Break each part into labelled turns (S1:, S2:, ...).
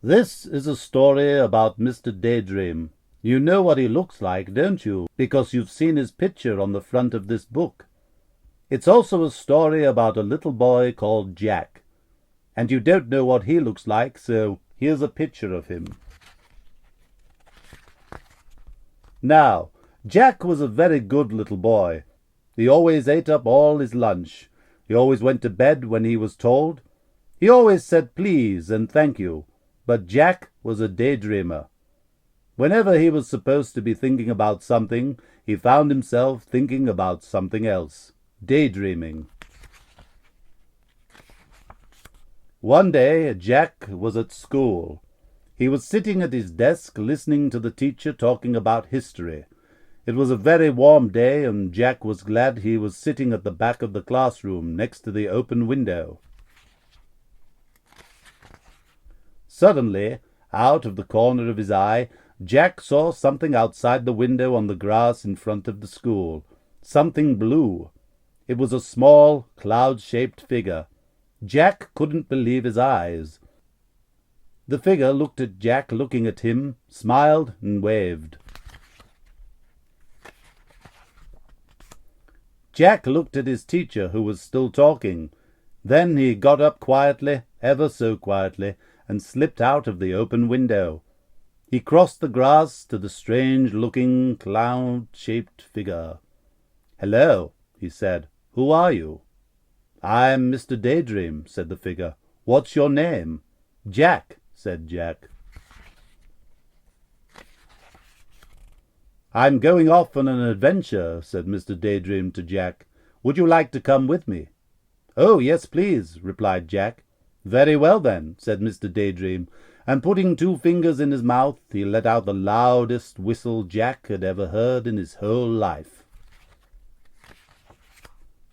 S1: This is a story about Mr. Daydream. You know what he looks like, don't you? Because you've seen his picture on the front of this book. It's also a story about a little boy called Jack. And you don't know what he looks like, so here's a picture of him. Now, Jack was a very good little boy. He always ate up all his lunch. He always went to bed when he was told. He always said please and thank you. But Jack was a daydreamer. Whenever he was supposed to be thinking about something, he found himself thinking about something else, daydreaming. One day, Jack was at school. He was sitting at his desk listening to the teacher talking about history. It was a very warm day, and Jack was glad he was sitting at the back of the classroom next to the open window. Suddenly, out of the corner of his eye, Jack saw something outside the window on the grass in front of the school. Something blue. It was a small, cloud-shaped figure. Jack couldn't believe his eyes. The figure looked at Jack looking at him, smiled, and waved. Jack looked at his teacher, who was still talking. Then he got up quietly, ever so quietly, and slipped out of the open window. He crossed the grass to the strange-looking, cloud-shaped figure. "Hello," he said. "Who are you?" "I'm Mr. Daydream," said the figure. "What's your name?" "Jack," said Jack. "I'm going off on an adventure," said Mr. Daydream to Jack. "Would you like to come with me?" "Oh, yes, please," replied Jack. "Very well, then," said Mr. Daydream, and putting 2 fingers in his mouth, he let out the loudest whistle Jack had ever heard in his whole life.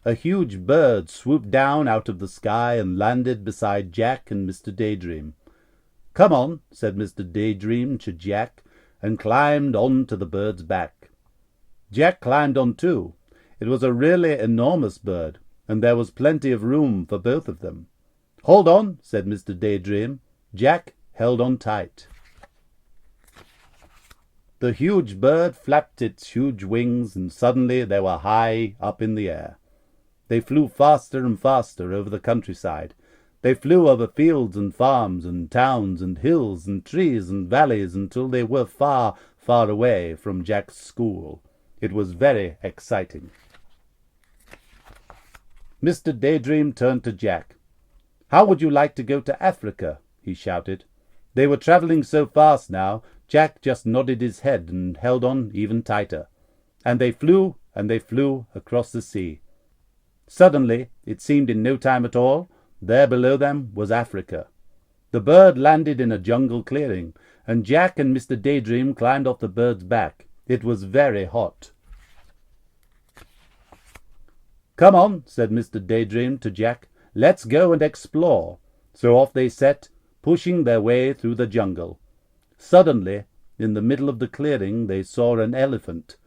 S1: A huge bird swooped down out of the sky and landed beside Jack and Mr. Daydream. "Come on," said Mr. Daydream to Jack, and climbed on to the bird's back. Jack climbed on too. It was a really enormous bird, and there was plenty of room for both of them. "Hold on," said Mr. Daydream. Jack held on tight. The huge bird flapped its huge wings, and suddenly they were high up in the air. They flew faster and faster over the countryside. They flew over fields and farms and towns and hills and trees and valleys until they were far, far away from Jack's school. It was very exciting. Mr. Daydream turned to Jack. "How would you like to go to Africa?" he shouted. They were traveling so fast now, Jack just nodded his head and held on even tighter. And they flew across the sea. Suddenly, it seemed in no time at all, there below them was Africa. The bird landed in a jungle clearing, and Jack and Mr. Daydream climbed off the bird's back. It was very hot. "Come on," said Mr. Daydream to Jack. "Let's go and explore." So off they set, pushing their way through the jungle. Suddenly, in the middle of the clearing, they saw an elephant.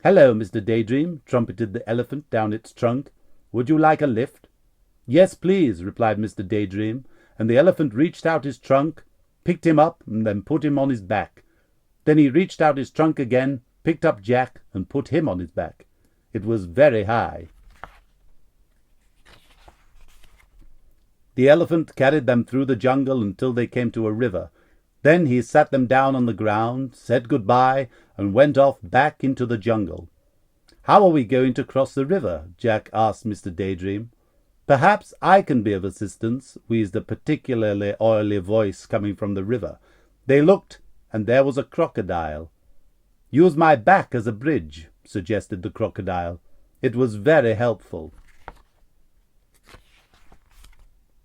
S1: "Hello, Mr. Daydream," trumpeted the elephant down its trunk. "Would you like a lift?" "Yes, please," replied Mr. Daydream, and the elephant reached out his trunk, picked him up, and then put him on his back. Then he reached out his trunk again, picked up Jack, and put him on his back. It was very high. The elephant carried them through the jungle until they came to a river. Then he sat them down on the ground, said goodbye, and went off back into the jungle. "How are we going to cross the river?" Jack asked Mr. Daydream. "Perhaps I can be of assistance," wheezed a particularly oily voice coming from the river. They looked, and there was a crocodile. "Use my back as a bridge," suggested the crocodile. It was very helpful.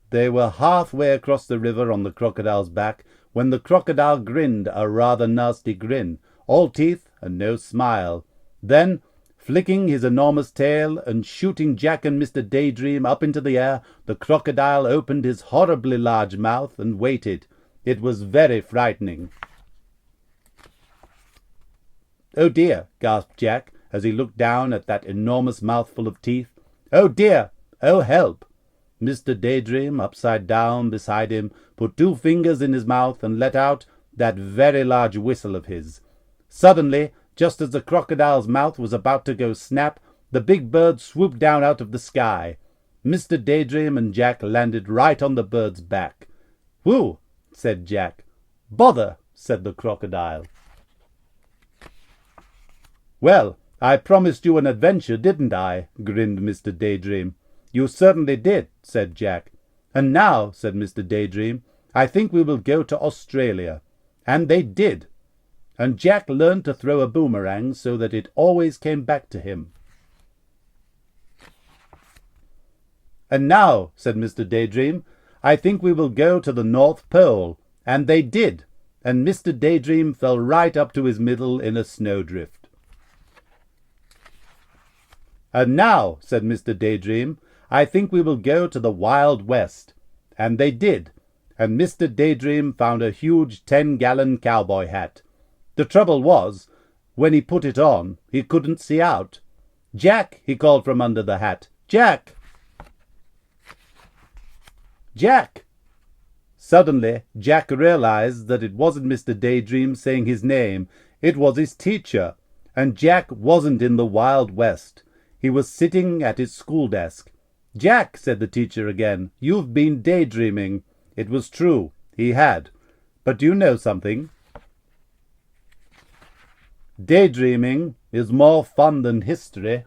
S1: They were halfway across the river on the crocodile's back when the crocodile grinned a rather nasty grin, all teeth and no smile. Then, flicking his enormous tail and shooting Jack and Mr. Daydream up into the air, the crocodile opened his horribly large mouth and waited. It was very frightening. "Oh dear," gasped Jack as he looked down at that enormous mouthful of teeth. "Oh dear! Oh help!" Mr. Daydream, upside down beside him, put 2 fingers in his mouth and let out that very large whistle of his. Suddenly, just as the crocodile's mouth was about to go snap, the big bird swooped down out of the sky. Mr. Daydream and Jack landed right on the bird's back. "Whew," said Jack. "Bother," said the crocodile. "Well, I promised you an adventure, didn't I?" grinned Mr. Daydream. "You certainly did," said Jack. "And now," said Mr. Daydream, "I think we will go to Australia." And they did. And Jack learned to throw a boomerang so that it always came back to him. "And now," said Mr. Daydream, "I think we will go to the North Pole." And they did. And Mr. Daydream fell right up to his middle in a snowdrift. "And now," said Mr. Daydream, "I think we will go to the Wild West." And they did. And Mr. Daydream found a huge 10-gallon cowboy hat. The trouble was, when he put it on, he couldn't see out. "Jack," he called from under the hat. "Jack! Jack!" Suddenly, Jack realized that it wasn't Mr. Daydream saying his name. It was his teacher. And Jack wasn't in the Wild West. He was sitting at his school desk. "Jack," said the teacher again, "you've been daydreaming." It was true. He had. But do you know something? Daydreaming is more fun than history.